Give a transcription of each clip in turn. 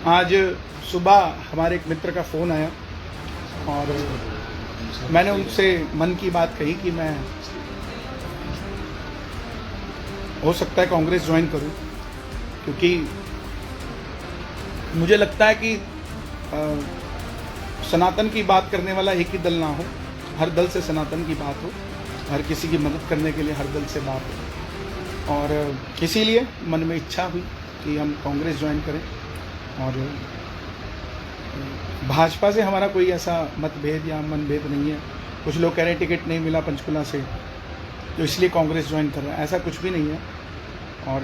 आज सुबह हमारे एक मित्र का फ़ोन आया और मैंने उनसे मन की बात कही कि मैं हो सकता है कांग्रेस ज्वाइन करूं, क्योंकि मुझे लगता है कि सनातन की बात करने वाला एक ही दल ना हो, हर दल से सनातन की बात हो, हर किसी की मदद करने के लिए हर दल से बात हो। और इसीलिए मन में इच्छा हुई कि हम कांग्रेस ज्वाइन करें। और भाजपा से हमारा कोई ऐसा मतभेद या मनभेद नहीं है। कुछ लोग कह रहे हैं टिकट नहीं मिला पंचकुला से तो इसलिए कांग्रेस ज्वाइन कर रहा है, ऐसा कुछ भी नहीं है। और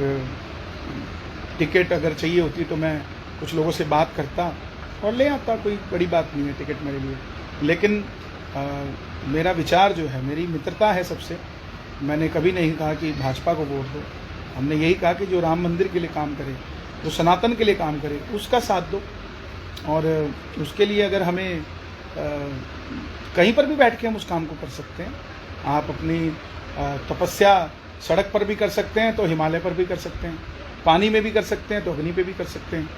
टिकट अगर चाहिए होती तो मैं कुछ लोगों से बात करता और ले आता, कोई बड़ी बात नहीं है टिकट मेरे लिए। लेकिन मेरा विचार जो है, मेरी मित्रता है सबसे। मैंने कभी नहीं कहा कि भाजपा को वोट दो, हमने यही कहा कि जो राम मंदिर के लिए काम करे, जो सनातन के लिए काम करे, उसका साथ दो। और उसके लिए अगर हमें कहीं पर भी बैठ के हम उस काम को कर सकते हैं। आप अपनी तपस्या सड़क पर भी कर सकते हैं तो हिमालय पर भी कर सकते हैं, पानी में भी कर सकते हैं तो अग्नि पे भी कर सकते हैं।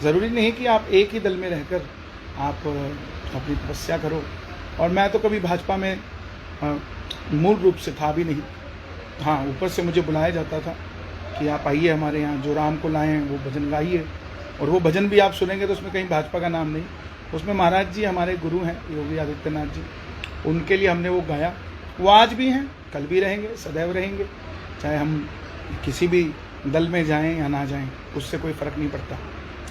ज़रूरी नहीं कि आप एक ही दल में रहकर आप अपनी तपस्या करो। और मैं तो कभी भाजपा में मूल रूप से था भी नहीं। हाँ, ऊपर से मुझे बुलाया जाता था कि आप आइए हमारे यहाँ, जो राम को लाएं वो भजन गाइए। और वो भजन भी आप सुनेंगे तो उसमें कहीं भाजपा का नाम नहीं, उसमें महाराज जी हमारे गुरु हैं योगी आदित्यनाथ जी, उनके लिए हमने वो गाया। वो आज भी हैं, कल भी रहेंगे, सदैव रहेंगे। चाहे हम किसी भी दल में जाएं या ना जाएं, उससे कोई फ़र्क नहीं पड़ता।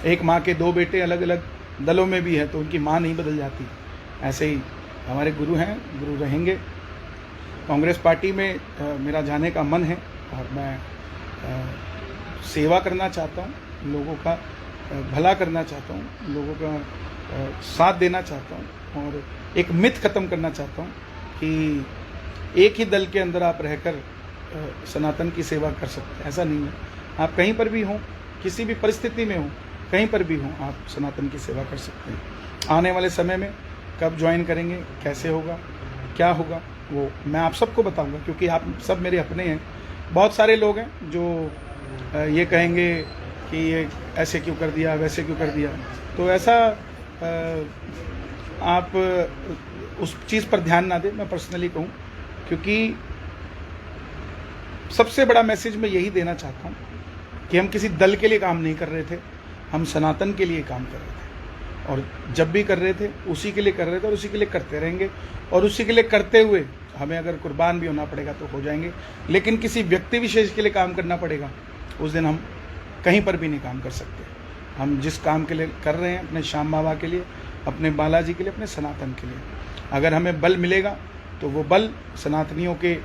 एक माँ के दो बेटे अलग अलग दलों में भी है तो उनकी माँ नहीं बदल जाती। ऐसे ही हमारे गुरु हैं, गुरु रहेंगे। कांग्रेस पार्टी में मेरा जाने का मन है और मैं सेवा करना चाहता हूँ, लोगों का भला करना चाहता हूँ, लोगों का साथ देना चाहता हूँ। और एक मिथ ख़त्म करना चाहता हूँ कि एक ही दल के अंदर आप रहकर सनातन की सेवा कर सकते हैं, ऐसा नहीं है। आप कहीं पर भी हों, किसी भी परिस्थिति में हों, कहीं पर भी हों, आप सनातन की सेवा कर सकते हैं। आने वाले समय में कब ज्वाइन करेंगे, कैसे होगा, क्या होगा, वो मैं आप सबको बताऊंगा, क्योंकि आप सब मेरे अपने हैं। बहुत सारे लोग हैं जो ये कहेंगे कि ये ऐसे क्यों कर दिया, वैसे क्यों कर दिया। तो ऐसा आप उस चीज़ पर ध्यान ना दें, मैं पर्सनली कहूँ। क्योंकि सबसे बड़ा मैसेज मैं यही देना चाहता हूँ कि हम किसी दल के लिए काम नहीं कर रहे थे, हम सनातन के लिए काम कर रहे थे। और जब भी कर रहे थे उसी के लिए कर रहे थे और उसी के लिए करते रहेंगे। और उसी के लिए करते हुए हमें अगर कुर्बान भी होना पड़ेगा तो हो जाएंगे। लेकिन किसी व्यक्ति विशेष के लिए काम करना पड़ेगा, उस दिन हम कहीं पर भी नहीं काम कर सकते। हम जिस काम के लिए कर रहे हैं, अपने श्याम बाबा के लिए, अपने बालाजी के लिए, अपने सनातन के लिए, अगर हमें बल मिलेगा तो वो बल सनातनियों के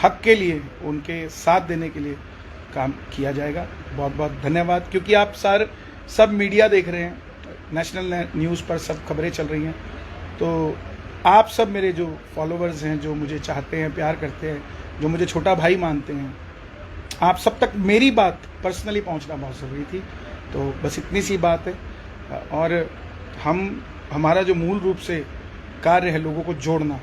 हक के लिए, उनके साथ देने के लिए काम किया जाएगा। बहुत बहुत धन्यवाद। क्योंकि आप सब मीडिया देख रहे हैं, नेशनल न्यूज़ पर सब खबरें चल रही हैं, तो आप सब मेरे जो फॉलोवर्स हैं, जो मुझे चाहते हैं, प्यार करते हैं, जो मुझे छोटा भाई मानते हैं, आप सब तक मेरी बात पर्सनली पहुंचना बहुत ज़रूरी थी। तो बस इतनी सी बात है। और हमारा जो मूल रूप से कार्य है लोगों को जोड़ना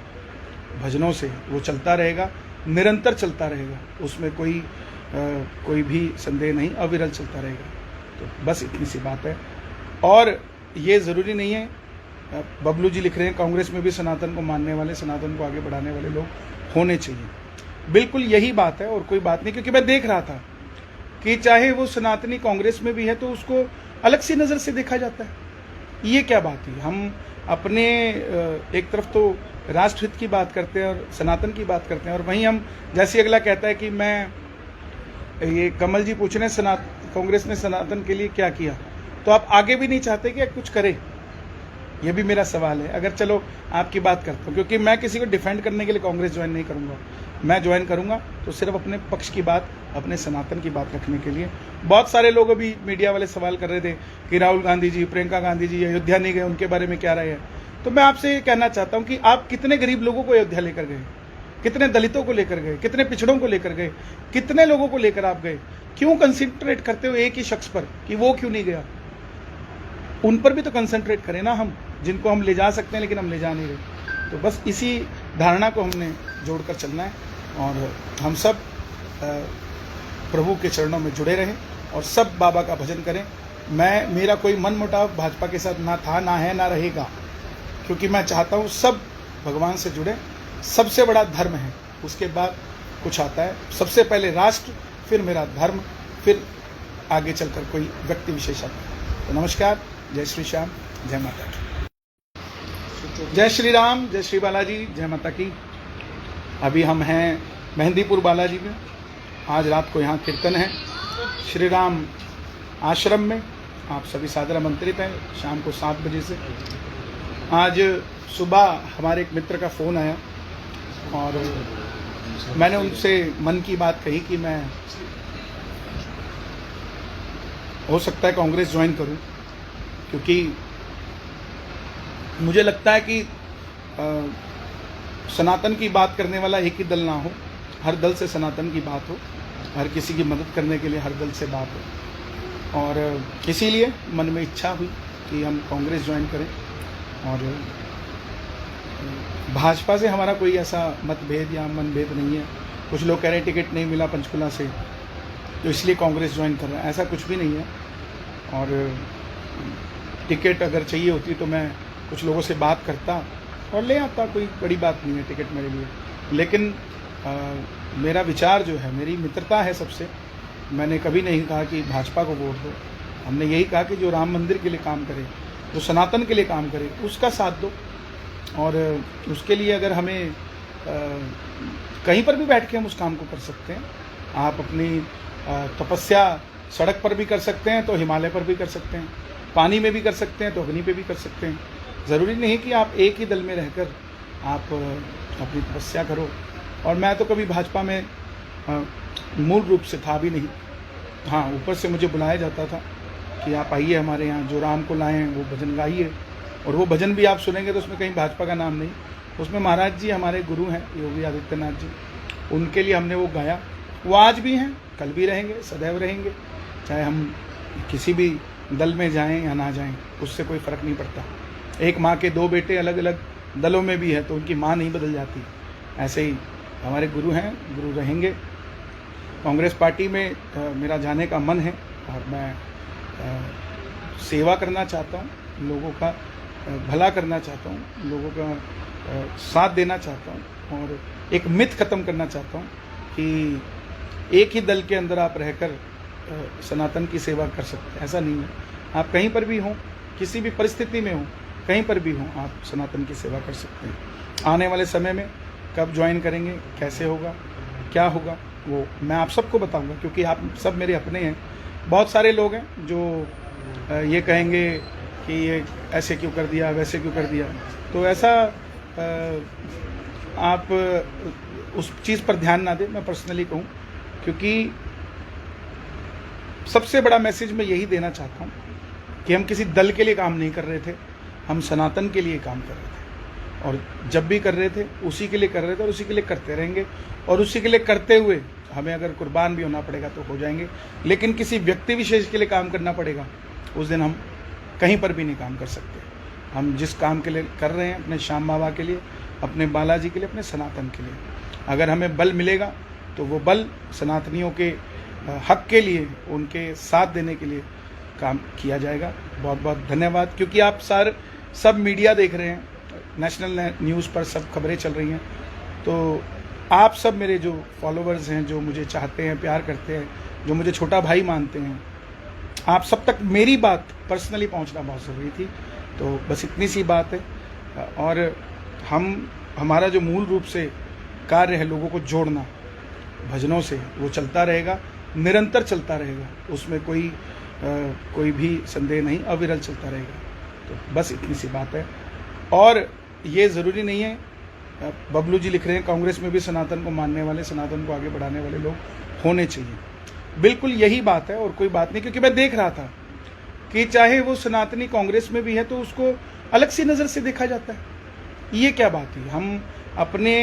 भजनों से, वो चलता रहेगा, निरंतर चलता रहेगा, उसमें कोई भी संदेह नहीं, अविरल चलता रहेगा। तो बस इतनी सी बात है। और ये ज़रूरी नहीं है, बबलू जी लिख रहे हैं कांग्रेस में भी सनातन को मानने वाले, सनातन को आगे बढ़ाने वाले लोग होने चाहिए। बिल्कुल यही बात है और कोई बात नहीं। क्योंकि मैं देख रहा था कि चाहे वो सनातनी कांग्रेस में भी है तो उसको अलग सी नज़र से देखा जाता है। ये क्या बात है? हम अपने एक तरफ तो राष्ट्रहित की बात करते हैं और सनातन की बात करते हैं, और वहीं हम, जैसे अगला कहता है कि मैं, ये कमल जी पूछ रहे हैं कांग्रेस ने सनातन के लिए क्या किया, तो आप आगे भी नहीं चाहते कि कुछ करे? ये भी मेरा सवाल है। अगर चलो आपकी बात करता हूँ, क्योंकि मैं किसी को डिफेंड करने के लिए कांग्रेस ज्वाइन नहीं करूँगा। मैं ज्वाइन करूँगा तो सिर्फ अपने पक्ष की बात, अपने सनातन की बात रखने के लिए। बहुत सारे लोग अभी मीडिया वाले सवाल कर रहे थे कि राहुल गांधी जी, प्रियंका गांधी जी अयोध्या नहीं गए, उनके बारे में क्या राय है। तो मैं आपसे ये कहना चाहता हूँ कि आप कितने गरीब लोगों को अयोध्या लेकर गए, कितने दलितों को लेकर गए, कितने पिछड़ों को लेकर गए, कितने लोगों को लेकर आप गए? क्यों कंसंट्रेट करते हो एक ही शख्स पर कि वो क्यों नहीं गया? उन पर भी तो कंसंट्रेट करें ना हम, जिनको हम ले जा सकते हैं लेकिन हम ले जा नहीं रहे। तो बस इसी धारणा को हमने जोड़कर चलना है और हम सब प्रभु के चरणों में जुड़े रहें और सब बाबा का भजन करें। मेरा कोई मन मुटाव भाजपा के साथ ना था, ना है, ना रहेगा, क्योंकि मैं चाहता हूँ सब भगवान से जुड़े। सबसे बड़ा धर्म है, उसके बाद कुछ आता है। सबसे पहले राष्ट्र, फिर मेरा धर्म, फिर आगे चलकर कोई व्यक्ति विशेष आता है। तो नमस्कार, जय श्री श्याम, जय माता की। जय श्री राम, जय श्री बालाजी, जय माता की। अभी हम हैं मेहंदीपुर बालाजी में। आज रात को यहाँ कीर्तन है श्री राम आश्रम में। आप सभी सादर आमंत्रित हैं शाम को 7 बजे से। आज सुबह हमारे एक मित्र का फ़ोन आया और मैंने उनसे मन की बात कही कि मैं हो सकता है कांग्रेस ज्वाइन करूं, क्योंकि मुझे लगता है कि सनातन की बात करने वाला एक ही दल ना हो, हर दल से सनातन की बात हो, हर किसी की मदद करने के लिए हर दल से बात हो। और इसीलिए मन में इच्छा हुई कि हम कांग्रेस ज्वाइन करें। और भाजपा से हमारा कोई ऐसा मतभेद या मनभेद नहीं है। कुछ लोग कह रहे हैं टिकट नहीं मिला पंचकुला से तो इसलिए कांग्रेस ज्वाइन कर रहे हैं, ऐसा कुछ भी नहीं है। और टिकट अगर चाहिए होती तो मैं कुछ लोगों से बात करता और ले आता, कोई बड़ी बात नहीं है टिकट मेरे लिए। लेकिन मेरा विचार जो है, मेरी मित्रता है सबसे। मैंने कभी नहीं कहा कि भाजपा को वोट दो, हमने यही कहा कि जो राम मंदिर के लिए काम करे, जो सनातन के लिए काम करे, उसका साथ दो। और उसके लिए अगर हमें कहीं पर भी बैठ के हम उस काम को कर सकते हैं। आप अपनी तपस्या सड़क पर भी कर सकते हैं तो हिमालय पर भी कर सकते हैं, पानी में भी कर सकते हैं तो अग्नि पे भी कर सकते हैं। ज़रूरी नहीं कि आप एक ही दल में रहकर आप अपनी तपस्या करो। और मैं तो कभी भाजपा में मूल रूप से था भी नहीं। हाँ, ऊपर से मुझे बुलाया जाता था कि आप आइए हमारे यहाँ, जो राम को लाएं वो भजन गाइए। और वो भजन भी आप सुनेंगे तो उसमें कहीं भाजपा का नाम नहीं, उसमें महाराज जी हमारे गुरु हैं योगी आदित्यनाथ जी, उनके लिए हमने वो गाया। वो आज भी हैं, कल भी रहेंगे, सदैव रहेंगे। चाहे हम किसी भी दल में जाएं या ना जाएं, उससे कोई फ़र्क नहीं पड़ता। एक माँ के 2 बेटे अलग अलग दलों में भी है तो उनकी माँ नहीं बदल जाती। ऐसे ही हमारे गुरु हैं, गुरु रहेंगे। कांग्रेस पार्टी में मेरा जाने का मन है और मैं सेवा करना चाहता हूँ, लोगों का भला करना चाहता हूँ, लोगों का साथ देना चाहता हूँ। और एक मिथ ख़त्म करना चाहता हूँ कि एक ही दल के अंदर आप रहकर सनातन की सेवा कर सकते हैं, ऐसा नहीं है। आप कहीं पर भी हों, किसी भी परिस्थिति में हों, कहीं पर भी हों, आप सनातन की सेवा कर सकते हैं। आने वाले समय में कब ज्वाइन करेंगे, कैसे होगा, क्या होगा, वो मैं आप सबको बताऊंगा, क्योंकि आप सब मेरे अपने हैं। बहुत सारे लोग हैं जो ये कहेंगे कि ये ऐसे क्यों कर दिया, वैसे क्यों कर दिया। तो ऐसा आप उस चीज़ पर ध्यान ना दें, मैं पर्सनली कहूँ, क्योंकि सबसे बड़ा मैसेज मैं यही देना चाहता हूँ कि हम किसी दल के लिए काम नहीं कर रहे थे, हम सनातन के लिए काम कर रहे थे। और जब भी कर रहे थे उसी के लिए कर रहे थे और उसी के लिए करते रहेंगे। और उसी के लिए करते हुए हमें अगर कुर्बान भी होना पड़ेगा तो हो जाएंगे। लेकिन किसी व्यक्ति विशेष के लिए काम करना पड़ेगा, उस दिन हम कहीं पर भी नहीं काम कर सकते। हम जिस काम के लिए कर रहे हैं, अपने श्याम बाबा के लिए, अपने बालाजी के लिए, अपने सनातन के लिए, अगर हमें बल मिलेगा तो वो बल सनातनियों के हक के लिए, उनके साथ देने के लिए काम किया जाएगा। बहुत बहुत धन्यवाद। क्योंकि आप सब मीडिया देख रहे हैं, नेशनल न्यूज़ पर सब खबरें चल रही हैं, तो आप सब मेरे जो फॉलोअर्स हैं, जो मुझे चाहते हैं, प्यार करते हैं, जो मुझे छोटा भाई मानते हैं, आप सब तक मेरी बात पर्सनली पहुंचना बहुत ज़रूरी थी। तो बस इतनी सी बात है। और हमारा जो मूल रूप से कार्य है लोगों को जोड़ना भजनों से, वो चलता रहेगा, निरंतर चलता रहेगा, उसमें कोई भी संदेह नहीं, अविरल चलता रहेगा। तो बस इतनी सी बात है। और ये ज़रूरी नहीं है, बबलू जी लिख रहे हैं कांग्रेस में भी सनातन को मानने वाले, सनातन को आगे बढ़ाने वाले लोग होने चाहिए। बिल्कुल यही बात है और कोई बात नहीं। क्योंकि मैं देख रहा था कि चाहे वो सनातनी कांग्रेस में भी है तो उसको अलग सी नज़र से देखा जाता है। ये क्या बात है? हम अपने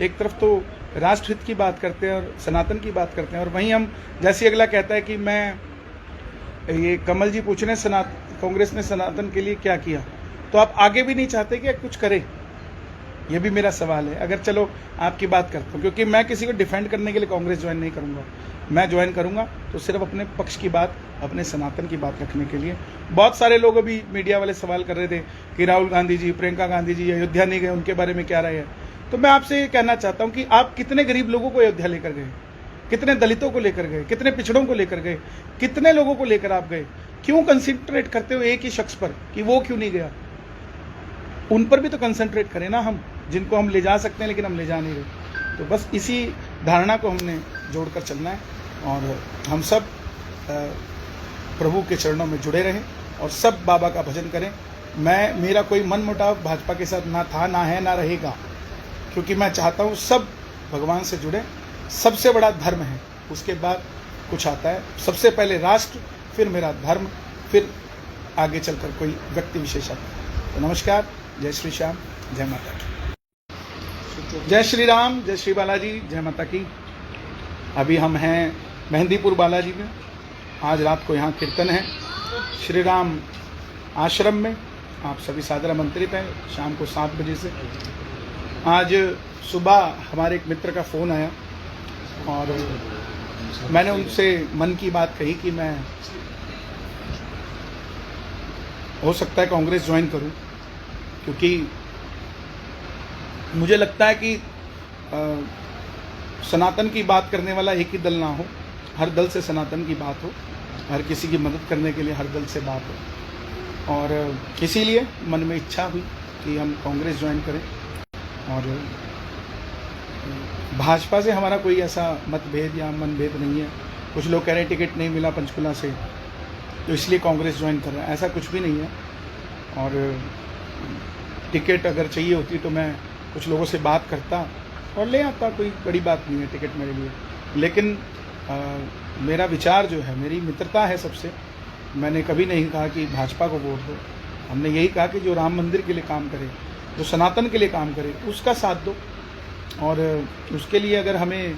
एक तरफ तो राष्ट्रहित की बात करते हैं और सनातन की बात करते हैं, और वहीं हम, जैसे अगला कहता है कि ये कमल जी पूछ रहे हैं कांग्रेस ने सनातन के लिए क्या किया, तो आप आगे भी नहीं चाहते कि कुछ करे? ये भी मेरा सवाल है। अगर चलो आपकी बात करता हूँ, क्योंकि मैं किसी को डिफेंड करने के लिए कांग्रेस ज्वाइन नहीं करूँगा, मैं ज्वाइन करूंगा तो सिर्फ अपने पक्ष की बात, अपने सनातन की बात रखने के लिए। बहुत सारे लोग अभी मीडिया वाले सवाल कर रहे थे कि राहुल गांधी जी, प्रियंका गांधी जी अयोध्या नहीं गए, उनके बारे में क्या राय है। तो मैं आपसे ये कहना चाहता हूं कि आप कितने गरीब लोगों को अयोध्या लेकर गए, कितने दलितों को लेकर गए, कितने पिछड़ों को लेकर गए, कितने लोगों को लेकर आप गए। क्यों कंसंट्रेट करते हो एक ही शख्स पर कि वो क्यों नहीं गया? उन पर भी तो कंसंट्रेट करें ना हम, जिनको हम ले जा सकते हैं लेकिन हम ले जा नहीं रहे। तो बस इसी धारणा को हमने जोड़कर चलना है और हम सब प्रभु के चरणों में जुड़े रहें और सब बाबा का भजन करें। मेरा कोई मन मुटाव भाजपा के साथ ना था, ना है, ना रहेगा, क्योंकि मैं चाहता हूँ सब भगवान से जुड़े। सबसे बड़ा धर्म है, उसके बाद कुछ आता है। सबसे पहले राष्ट्र, फिर मेरा धर्म, फिर आगे चलकर कोई व्यक्ति विशेष आता है। तो नमस्कार, जय श्री श्याम, जय माता की। जय श्री राम, जय श्री बालाजी, जय माता की। अभी हम हैं मेहंदीपुर बालाजी में। आज रात को यहाँ कीर्तन है श्री राम आश्रम में। आप सभी सादर आमंत्रित हैं शाम को 7 बजे से। आज सुबह हमारे एक मित्र का फ़ोन आया और मैंने उनसे मन की बात कही कि मैं हो सकता है कांग्रेस ज्वाइन करूं, क्योंकि मुझे लगता है कि सनातन की बात करने वाला एक ही दल ना हो, हर दल से सनातन की बात हो, हर किसी की मदद करने के लिए हर दल से बात हो। और इसीलिए मन में इच्छा हुई कि हम कांग्रेस ज्वाइन करें। और भाजपा से हमारा कोई ऐसा मतभेद या मनभेद नहीं है। कुछ लोग कह रहे हैं टिकट नहीं मिला पंचकुला से तो इसलिए कांग्रेस ज्वाइन कर रहे हैं, ऐसा कुछ भी नहीं है। और टिकट अगर चाहिए होती तो मैं कुछ लोगों से बात करता और ले आता, कोई बड़ी बात नहीं है टिकट मेरे लिए। लेकिन मेरा विचार जो है, मेरी मित्रता है सबसे। मैंने कभी नहीं कहा कि भाजपा को वोट दो, हमने यही कहा कि जो राम मंदिर के लिए काम करे, जो सनातन के लिए काम करे, उसका साथ दो। और उसके लिए अगर हमें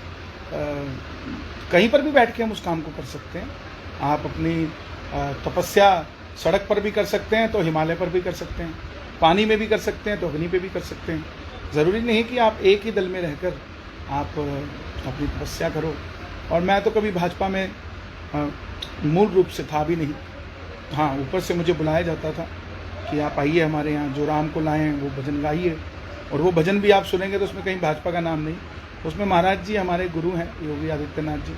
कहीं पर भी बैठ के हम उस काम को कर सकते हैं। आप अपनी तपस्या सड़क पर भी कर सकते हैं तो हिमालय पर भी कर सकते हैं, पानी में भी कर सकते हैं तो अग्नि पे भी कर सकते हैं। ज़रूरी नहीं कि आप एक ही दल में रहकर आप अपनी तपस्या करो। और मैं तो कभी भाजपा में मूल रूप से था भी नहीं। हाँ, ऊपर से मुझे बुलाया जाता था कि आप आइए हमारे यहाँ, जो राम को लाए हैं वो भजन गाइए। और वो भजन भी आप सुनेंगे तो उसमें कहीं भाजपा का नाम नहीं, उसमें महाराज जी हमारे गुरु हैं योगी आदित्यनाथ जी,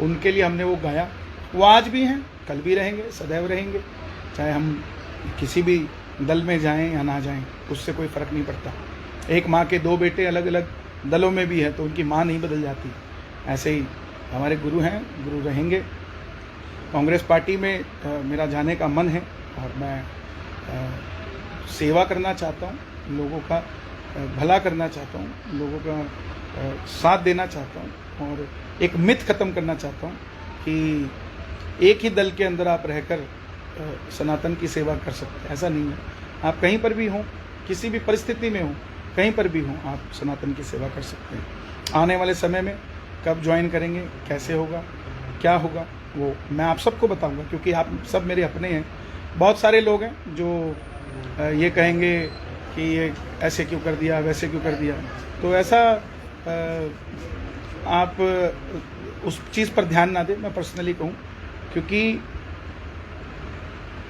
उनके लिए हमने वो गाया। वो आज भी हैं, कल भी रहेंगे, सदैव रहेंगे। चाहे हम किसी भी दल में जाएं या ना जाएं, उससे कोई फ़र्क नहीं पड़ता। एक माँ के 2 बेटे अलग अलग दलों में भी है तो उनकी माँ नहीं बदल जाती। ऐसे ही हमारे गुरु हैं, गुरु रहेंगे। कांग्रेस पार्टी में मेरा जाने का मन है और मैं सेवा करना चाहता हूँ, लोगों का भला करना चाहता हूँ, लोगों का साथ देना चाहता हूँ और एक मिथ ख़त्म करना चाहता हूँ कि एक ही दल के अंदर आप रहकर सनातन की सेवा कर सकते हैं। ऐसा नहीं है। आप कहीं पर भी हों, किसी भी परिस्थिति में हों, कहीं पर भी हों, आप सनातन की सेवा कर सकते हैं। आने वाले समय में कब ज्वाइन करेंगे, कैसे होगा, क्या होगा, वो मैं आप सबको बताऊंगा, क्योंकि आप सब मेरे अपने हैं। बहुत सारे लोग हैं जो ये कहेंगे कि ये ऐसे क्यों कर दिया, वैसे क्यों कर दिया। तो ऐसा आप उस चीज़ पर ध्यान ना दें, मैं पर्सनली कहूँ, क्योंकि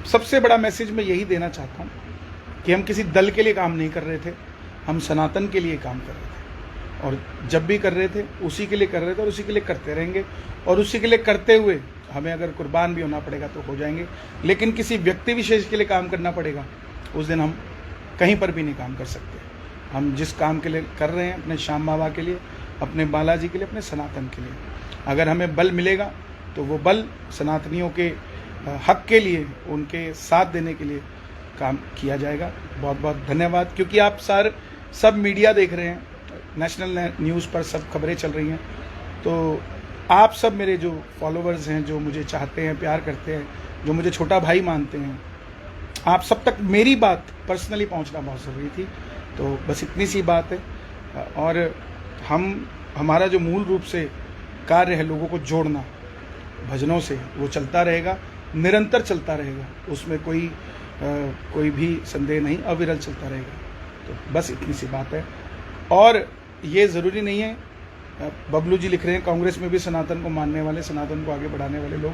सबसे बड़ा मैसेज मैं यही देना चाहता हूँ कि हम किसी दल के लिए काम नहीं कर रहे थे, हम सनातन के लिए काम कर रहे थे। और जब भी कर रहे थे उसी के लिए कर रहे थे और उसी के लिए करते रहेंगे। और उसी के लिए करते हुए हमें अगर कुर्बान भी होना पड़ेगा तो हो जाएंगे। लेकिन किसी व्यक्ति विशेष के लिए काम करना पड़ेगा, उस दिन हम कहीं पर भी नहीं काम कर सकते। हम जिस काम के लिए कर रहे हैं, अपने श्याम बाबा के लिए, अपने बालाजी के लिए, अपने सनातन के लिए, अगर हमें बल मिलेगा तो वो बल सनातनियों के हक के लिए, उनके साथ देने के लिए काम किया जाएगा। बहुत बहुत धन्यवाद। क्योंकि आप सब मीडिया देख रहे हैं, नेशनल न्यूज़ पर सब खबरें चल रही हैं, तो आप सब मेरे जो फॉलोअर्स हैं, जो मुझे चाहते हैं, प्यार करते हैं, जो मुझे छोटा भाई मानते हैं, आप सब तक मेरी बात पर्सनली पहुंचना बहुत ज़रूरी थी। तो बस इतनी सी बात है। और हमारा जो मूल रूप से कार्य है लोगों को जोड़ना भजनों से, वो चलता रहेगा, निरंतर चलता रहेगा, उसमें कोई भी संदेह नहीं, अविरल चलता रहेगा। तो बस इतनी सी बात है। और ये ज़रूरी नहीं है बबलू जी लिख रहे हैं कांग्रेस में भी सनातन को मानने वाले, सनातन को आगे बढ़ाने वाले लोग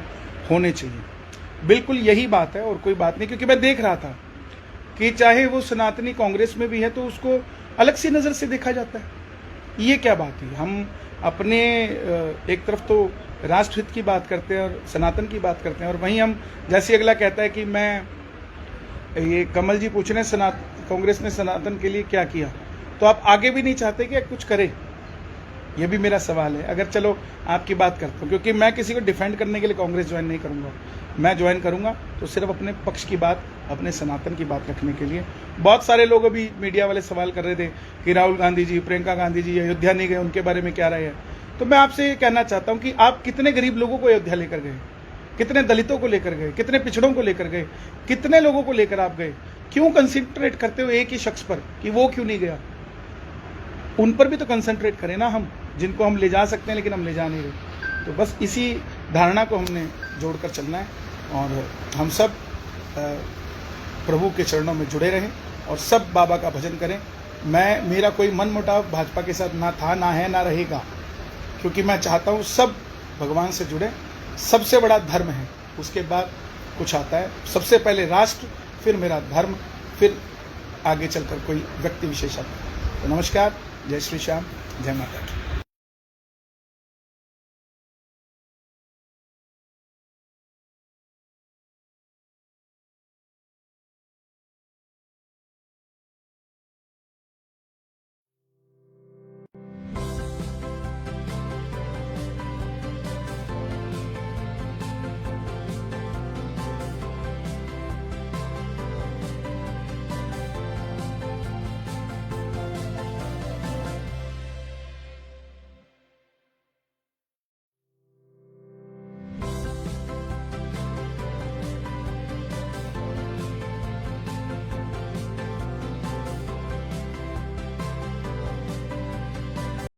होने चाहिए। बिल्कुल यही बात है और कोई बात नहीं, क्योंकि मैं देख रहा था कि चाहे वो सनातनी कांग्रेस में भी है तो उसको अलग सी नज़र से देखा जाता है। ये क्या बात है? हम अपने एक तरफ तो राष्ट्रहित की बात करते हैं और सनातन की बात करते हैं, और वहीं हम जैसे अगला कहता है कि मैं, ये कमल जी पूछ रहे हैं कांग्रेस ने सनातन के लिए क्या किया, तो आप आगे भी नहीं चाहते कि कुछ करे? ये भी मेरा सवाल है। अगर चलो आपकी बात करता हूँ, क्योंकि मैं किसी को डिफेंड करने के लिए कांग्रेस ज्वाइन नहीं करूँगा, मैं ज्वाइन करूँगा तो सिर्फ अपने पक्ष की बात, अपने सनातन की बात रखने के लिए। बहुत सारे लोग अभी मीडिया वाले सवाल कर रहे थे कि राहुल गांधी जी, प्रियंका गांधी जी अयोध्या नहीं गए, उनके बारे में क्या राय है? तो मैं आपसे ये कहना चाहता हूँ कि आप कितने गरीब लोगों को अयोध्या लेकर गए, कितने दलितों को लेकर गए, कितने पिछड़ों को लेकर गए, कितने लोगों को लेकर आप गए? क्यों कंसंट्रेट करते हो एक ही शख्स पर कि वो क्यों नहीं गया? उन पर भी तो कंसंट्रेट करें ना हम, जिनको हम ले जा सकते हैं लेकिन हम ले जा नहीं रहे। तो बस इसी धारणा को हमने जोड़कर चलना है और हम सब प्रभु के चरणों में जुड़े रहें और सब बाबा का भजन करें। मेरा कोई मन मुटाव भाजपा के साथ ना था, ना है, ना रहेगा, क्योंकि मैं चाहता हूँ सब भगवान से जुड़े। सबसे बड़ा धर्म है, उसके बाद कुछ आता है। सबसे पहले राष्ट्र, फिर मेरा धर्म, फिर आगे चलकर कोई व्यक्ति विशेष आता है। तो नमस्कार, जय श्री श्याम, जय माता दी।